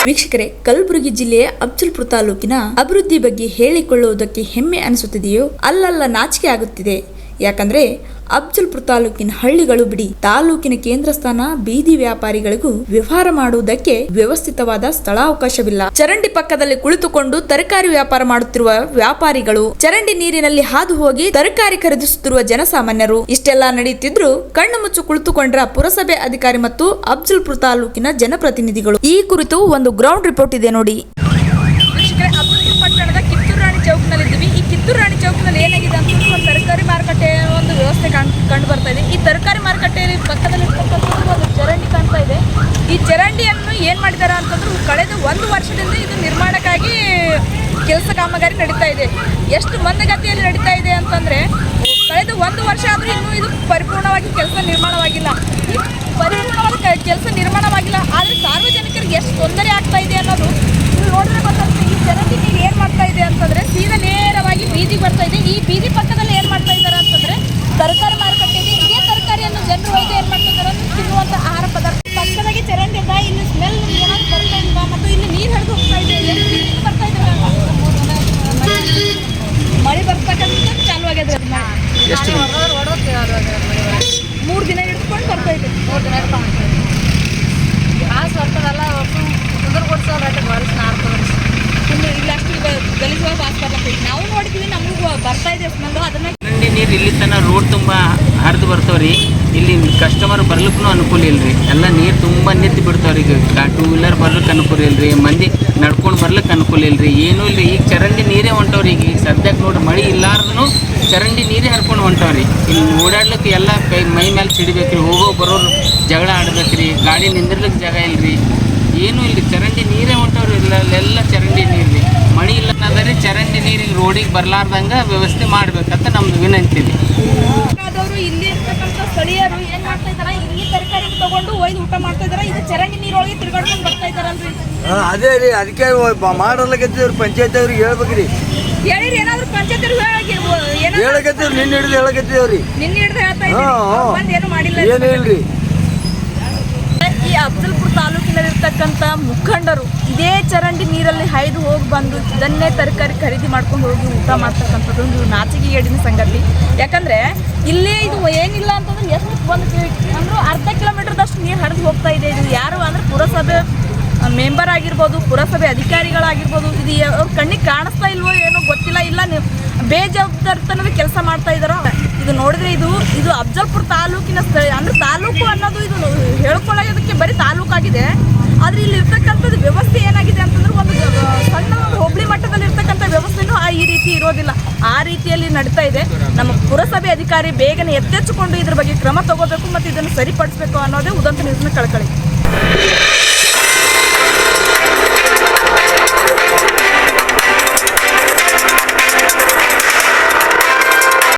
ವೀಕ್ಷಕರೇ, ಕಲಬುರಗಿ ಜಿಲ್ಲೆಯ ಅಫಜಲ್ಪುರ ತಾಲೂಕಿನ ಅಭಿವೃದ್ಧಿ ಬಗ್ಗೆ ಹೇಳಿಕೊಳ್ಳುವುದಕ್ಕೆ ಹೆಮ್ಮೆ ಅನಿಸುತ್ತಿದೆಯೋ ಅಲ್ಲಲ್ಲ ನಾಚಿಕೆ ಆಗುತ್ತಿದೆ. ಯಾಕಂದ್ರೆ ಅಫಜಲ್ಪುರ ತಾಲೂಕಿನ ಹಳ್ಳಿಗಳು ಬಿಡಿ, ತಾಲೂಕಿನ ಕೇಂದ್ರ ಸ್ಥಾನ ಬೀದಿ ವ್ಯಾಪಾರಿಗಳಿಗೂ ವ್ಯವಹಾರ ಮಾಡುವುದಕ್ಕೆ ವ್ಯವಸ್ಥಿತವಾದ ಸ್ಥಳಾವಕಾಶವಿಲ್ಲ. ಚರಂಡಿ ಪಕ್ಕದಲ್ಲಿ ಕುಳಿತುಕೊಂಡು ತರಕಾರಿ ವ್ಯಾಪಾರ ಮಾಡುತ್ತಿರುವ ವ್ಯಾಪಾರಿಗಳು, ಚರಂಡಿ ನೀರಿನಲ್ಲಿ ಹಾದು ಹೋಗಿ ತರಕಾರಿ ಖರೀದಿಸುತ್ತಿರುವ ಜನಸಾಮಾನ್ಯರು, ಇಷ್ಟೆಲ್ಲಾ ನಡೆಯುತ್ತಿದ್ರು ಕಣ್ಣು ಮುಚ್ಚು ಕುಳಿತುಕೊಂಡ್ರ ಪುರಸಭೆ ಅಧಿಕಾರಿ ಮತ್ತು ಅಫಜಲ್ಪುರ ತಾಲೂಕಿನ ಜನಪ್ರತಿನಿಧಿಗಳು. ಈ ಕುರಿತು ಒಂದು ಗ್ರೌಂಡ್ ರಿಪೋರ್ಟ್ ಇದೆ ನೋಡಿ. ಅಫಜಲ್ಪುರ ಪಟ್ಟಣದ ಕಿತ್ತೂರು ರಾಣಿ ಚೌಕ್ನಲ್ಲಿದ್ದೀವಿ. ಈ ಕಿತ್ತೂರು ರಾಣಿ ಚೌಕ್ನಲ್ಲಿ ಏನಾಗಿದೆ ಅಂತ ಒಂದು ತರಕಾರಿ ಮಾರುಕಟ್ಟೆ ಒಂದು ವ್ಯವಸ್ಥೆ ಕಂಡು ಬರ್ತಾ ಇದೆ. ಈ ತರಕಾರಿ ಮಾರುಕಟ್ಟೆಯಲ್ಲಿ ಪಕ್ಕದಲ್ಲಿ ಒಂದು ಚರಂಡಿ ಕಾಣ್ತಾ ಇದೆ. ಈ ಚರಂಡಿಯನ್ನು ಏನು ಮಾಡಿದ್ದಾರೆ ಅಂತಂದ್ರೆ ಕಳೆದ 1 ವರ್ಷದಿಂದ ಇದು ನಿರ್ಮಾಣಕ್ಕಾಗಿ ಕೆಲಸ ಕಾಮಗಾರಿ ನಡೀತಾ ಇದೆ. ಎಷ್ಟು ಮಂದಗತಿಯಲ್ಲಿ ನಡೀತಾ ಇದೆ ಅಂತಂದ್ರೆ ಕಳೆದ 1 ವರ್ಷ ಆದರೂ ಇನ್ನೂ ಇದು ಪರಿಪೂರ್ಣವಾಗಿ ಕೆಲಸ ನಿರ್ಮಾಣವಾಗಿಲ್ಲ. ಕೆಲಸ ನಿರ್ಮಾಣವಾಗಿಲ್ಲ ಆದರೆ ಸಾರ್ವಜನಿಕರಿಗೆ ಎಷ್ಟು ತೊಂದರೆ ಆಗ್ತಾ ಇದೆ ಅನ್ನೋದು ನೋಡಿದ್ರೆ ಗೊತ್ತಾಗುತ್ತೆ. ಈ ಚರಂಡಿ ನೀರು ಏನು ಮಾಡ್ತಾ ಇದೆ ಅಂತಂದ್ರೆ ಸೀದಾ ನೇರವಾಗಿ ಬೀದಿಗೆ ಬರ್ತಾ ಇದೆ. ಈ ಬೀದಿ ಪಕ್ಕದಲ್ಲಿ ಏನು ಮಾಡ್ತಾ ಇದ್ದಾರೆ ಅಂತಂದ್ರೆ ತರಕಾರಿ ಮಾರುಕಟ್ಟೆ ಇದೆ. ಇದೇ ತರಕಾರಿಯನ್ನು ಜನರು ಹೋಗಿ ಏನು ಮಾಡ್ತಾ ಇದ್ದಾರೆ ಅಂದ್ರೆ ತಿನ್ನುವಂಥ ಆಹಾರ ಪದಾರ್ಥ ಪಕ್ಕದಾಗಿ ಚರಂಡಿ ಇದೆ. ಇಲ್ಲಿ ಸ್ಮೆಲ್ ಏನಾದ್ರು ಬರ್ತಾ ಇಲ್ಲ ಮತ್ತು ಇಲ್ಲಿ ನೀರು ಹರಿದು ಹೋಗ್ತಾ ಇದೆ. ಬರ್ತಾ ಇದೆ ಮಳೆ ಬರ್ತಕ್ಕಂಥ ಚಾಲು ಆಗ್ಯದ್ರಿ. ಅದು 3 ದಿನ ಹಿಡ್ಕೊಂಡು ಬರ್ತಾ ಇದೆ. 3 ದಿನ ಹಿಡ್ಕೊಂಡು ಆಸು ಬರ್ತದಲ್ಲ ಕುಂದರ್ ಕೊಡ್ಸೋಲ್ಲ ಇಲ್ಲ ಅಷ್ಟು ಗಲೀಜು ವಾಸ ಬರ್ತೈತಿ. ನಾವು ನೋಡಿದ್ವಿ, ನಮಗೂ ಬರ್ತಾ ಇದೆ ಸ್ಮೆಲ್ಲು. ಅದನ್ನ ಚರಂಡಿ ನೀರು ಇಲ್ಲಿ ತನ ರೋಡ್ ತುಂಬ ಹರಿದು ಬರ್ತಾವ್ರಿ. ಇಲ್ಲಿ ಕಸ್ಟಮರ್ ಬರ್ಲಿಕ್ಕೂ ಅನುಕೂಲ ಇಲ್ರಿ. ಎಲ್ಲ ನೀರು ತುಂಬ ನಿಂತು ಬಿಡ್ತಾವ್ರಿ. ಈಗ 2 ವೀಲರ್ ಬರ್ಲಿಕ್ಕೆ ಅನುಕೂಲ ಇಲ್ರಿ, ಮಂದಿ ನಡ್ಕೊಂಡು ಬರ್ಲಿಕ್ಕೆ ಅನುಕೂಲ ಇಲ್ರಿ, ಏನೂ ಇಲ್ರಿ. ಈಗ ಚರಂಡಿ ನೀರೇ ಹೊಂಟವ್ರಿ. ಈಗ ಸದ್ಯಕ್ಕೆ ನೋಡ್ರಿ ಮಳೆ ಇಲ್ಲಾರ್ದು ಚರಂಡಿ ನೀರೇ ಹರ್ಕೊಂಡು ಹೊಂಟವ್ರಿ. ಇಲ್ಲಿ ಓಡಾಡ್ಲಿಕ್ಕೆ ಎಲ್ಲ ಮೈ ಮೇಲೆ ಸಿಡಿಬೇಕ್ರಿ. ಹೋಗೋ ಬರೋರು ಜಗಳ ಆಡ್ಬೇಕ್ರಿ. ಗಾಡಿ ನಿಂದಿರ್ಲಿಕ್ಕೆ ಜಾಗ ಇಲ್ರಿ, ಏನೂ ಇಲ್ರಿ. ಚರಂಡಿ ನೀರೇ ಹೊಂಟವ್ರಿ. ಎಲ್ಲ ಚರಂಡಿ ನೀರು ರೀ. ಮಳೆ ಇಲ್ಲ ಅನ್ನೋದ್ರಿ ಚರಂಡಿ ನೀರಿಗೆ ರೋಡಿಗೆ ಬರ್ಲಾರ್ದಂಗೆ ವ್ಯವಸ್ಥೆ ಮಾಡ್ಬೇಕಂತ ನಮ್ದು ವಿನಂತಿ ಇದೆ. ಆದವರು ಇಲ್ಲಿ ಇರ್ತಕ್ಕಂಥ ಸ್ಥಳೀಯರು ಏನು ಮಾಡ್ತಾ ಇದ್ದಾರೆ, ಇಲ್ಲಿ ತರಕಾರಿ ತಗೊಂಡು ಒಯ್ದು ಊಟ ಮಾಡ್ತಾ ಇದ್ದಾರೆ. ಇದು ಚರಂಡಿ ನೀರೊಳಗೆ ತಿರ್ಗಾಡ್ಕೊಂಡು ಬರ್ತಾ ಇದ್ದಾರಲ್ರಿ. ಅದೇ ರೀ, ಅದಕ್ಕೆ ಮಾಡಲಕತ್ತಿವ್ರಿ. ಪಂಚಾಯತ್ ಅವ್ರಿಗೆ ಹೇಳ್ಬೇಕ್ರಿ. ಹೇಳಿರಿ ಏನಾದ್ರು ಪಂಚಾಯತ್ ಹೇಳಕತ್ತೀವ್ರಿ. ನಿನ್ನೆ ಹಿಡಿದು ಹೇಳಕತ್ತೀವ್ರಿ. ನಿನ್ನೆ ಹಿಡಿದು ಹೇಳ್ತಾ ಇದ್ದೀವಿ, ಏನು ಮಾಡಿಲ್ಲ. ಏನು ಇಲ್ರಿ. ಈ ಅಫಜಲ್ಪುರ ತಾಲೂಕಿನಲ್ಲಿರ್ತಕ್ಕಂಥ ಮುಖಂಡರು ಇದೇ ಚರಂಡಿ ನೀರಲ್ಲಿ ಹಾಯ್ದು ಹೋಗಿ ಬಂದು ಇದನ್ನೇ ತರಕಾರಿ ಖರೀದಿ ಮಾಡ್ಕೊಂಡು ಹೋಗಿ ಊಟ ಮಾಡ್ತಕ್ಕಂಥದ್ದು ಒಂದು ನಾಚಿಕೆಗೇಡಿನ ಸಂಗತಿ. ಯಾಕಂದರೆ ಇಲ್ಲಿ ಇದು ಏನಿಲ್ಲ ಅಂತಂದ್ರೆ ಎಷ್ಟು ಒಂದು ಅಂದರೂ ಅರ್ಧ ಕಿಲೋಮೀಟರ್ದಷ್ಟು ನೀರು ಹರಿದು ಹೋಗ್ತಾ ಇದೆ. ಇದು ಯಾರು ಅಂದರೆ ಪುರಸಭೆ ಮೆಂಬರ್ ಆಗಿರ್ಬೋದು, ಪುರಸಭೆ ಅಧಿಕಾರಿಗಳಾಗಿರ್ಬೋದು, ಇದು ಅವ್ರ ಕಣ್ಣಿಗೆ ಕಾಣಿಸ್ತಾ ಇಲ್ವೋ ಏನೋ ಗೊತ್ತಿಲ್ಲ. ಇಲ್ಲ ನೀವು ಬೇಜವಾಬ್ದಾರಿತನದ ಕೆಲಸ ಮಾಡ್ತಾ ಇದ್ದಾರೋ. ಇದು ನೋಡಿದ್ರೆ ಇದು ಅಫಜಲ್ಪುರ ತಾಲೂಕಿನ ಅಂದರೆ ತಾಲೂಕು ಅನ್ನೋದು ಇದು ಹೇಳ್ಕೊಳ್ಳೋದಕ್ಕೆ ಬರೀ ತಾಲೂಕಾಗಿದೆ. ಆದರೆ ಇಲ್ಲಿ ಇರ್ತಕ್ಕಂಥದ್ದು ವ್ಯವಸ್ಥೆ ಏನಾಗಿದೆ ಅಂತಂದ್ರೆ ಒಂದು ಸಣ್ಣ ಹೋಬಳಿ ಮಟ್ಟದಲ್ಲಿ ಇರ್ತಕ್ಕಂಥ ವ್ಯವಸ್ಥೆನೂ ಈ ರೀತಿ ಇರೋದಿಲ್ಲ. ಆ ರೀತಿಯಲ್ಲಿ ನಡೀತಾ ಇದೆ. ನಮ್ಮ ಪುರಸಭೆ ಅಧಿಕಾರಿ ಬೇಗನೆ ಎಚ್ಚೆತ್ತುಕೊಂಡು ಇದ್ರ ಬಗ್ಗೆ ಕ್ರಮ ತಗೋಬೇಕು ಮತ್ತು ಇದನ್ನು ಸರಿಪಡಿಸಬೇಕು ಅನ್ನೋದೇ ಉದಂತ ನ್ಯೂಸ್ನ ಕಳಕಳಿ.